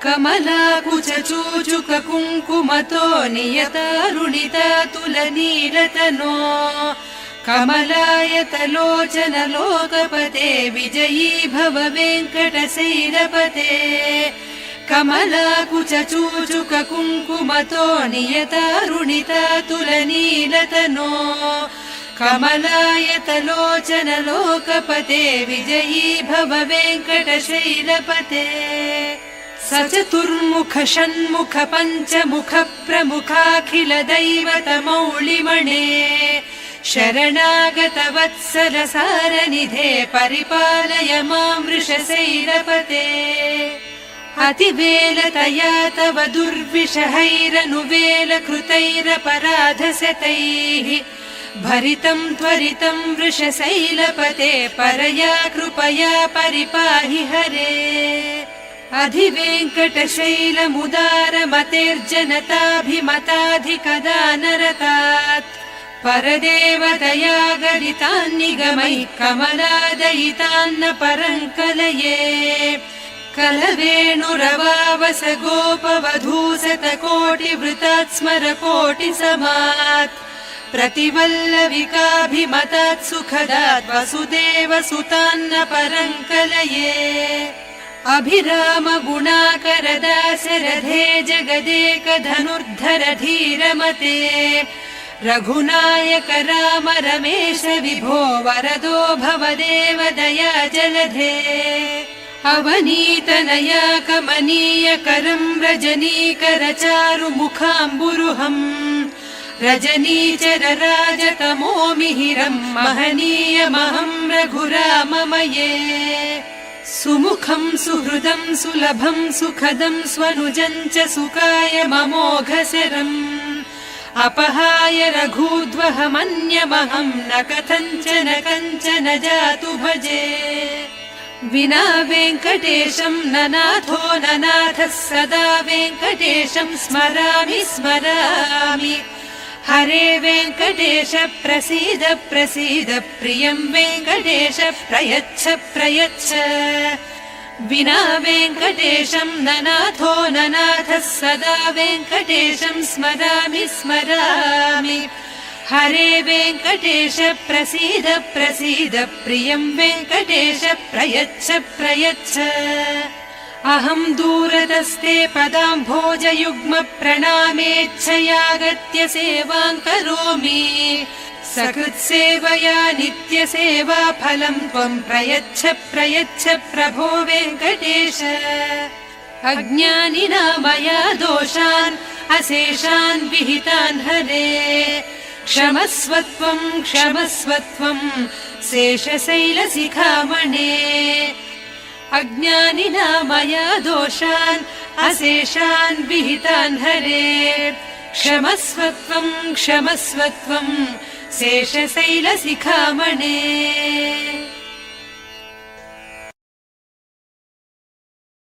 कमलाकुचूचुक कुङ्कुमतो नियतारुणिता तुलनीलतनो कमलायतलोचन लोकपते विजयी भव वेङ्कटशैलपते कमलाकुचूचुक कुङ्कुमतो नियतारुणिता तुलनीलतनो कमलायतलोचन लोकपते विजयी भव वेङ्कटशैलपते सचतुर्मुख षण्मुख पञ्चमुख प्रमुखाखिल दैवत मौलिमणे शरणागत वत्सल सारनिधे परिपालय मां वृषशैलपते अतिवेलतया तव दुर्विषहैरनुवेल कृतैरपराधशतैः भरितं त्वरितं वृषशैलपते परया कृपया परिपाहि हरे अधिवेङ्कटशैलमुदारमतेर्जनताभिमताधिकदानरतात् परदेवतया गरितान्निगमैः कमलादयितान्न परङ्कलये कलवेणुरवावस गोपवधूशतकोटिवृतात् स्मरकोटिसमात् प्रतिवल्लविकाभिमतात् सुखदात् वसुदेवसुतान्न परङ्कलये अभिराम गुणाकर दाशरथे जगदेक धनुर्धर धीरमते रघुनायक राम रमेश विभो वरदो भवदेव दया जलधे अवनीतनया कमनीय करं रजनीकर चारु मुखाम्बुरुहम् रजनीचर राजतमो मिहिरं महनीयमहं रघुराममये सुमुखं सुहृदं सुलभं सुखदं स्वनुजं च सुखाय ममोघशरम् अपहाय रघूद्वहमन्यमहं न कथञ्चन कञ्चन जातु भजे विना वेङ्कटेशं ननाथो ननाथः सदा वेङ्कटेशं स्मरामि स्मरामि हरे वेङ्कटेश प्रसीद प्रसीद प्रियं वेङ्कटेश प्रयच्छ प्रयच्छ विना वेङ्कटेशं ननाथो ननाथः सदा वेङ्कटेशं स्मरामि स्मरामि हरे वेङ्कटेश प्रसीद प्रसीद प्रियं वेङ्कटेश प्रयच्छ प्रयच्छ अहं दूरतस्ते पदाम्भोजयुग्म प्रणामेच्छयागत्य सेवां करोमि सकृत्सेवया नित्यसेवा फलं त्वं प्रयच्छ प्रयच्छ प्रभो वेङ्कटेश अज्ञानिना मया दोषान् अशेषान् विहितान् हरे क्षमस्वत्वं क्षमस्वत्वं शेषशैलशिखामणे अज्ञानिना मया दोषान् अशेषान् विहितान् हरे क्षमस्वत्वं क्षमस्वत्वं शेषशैलशिखामणे।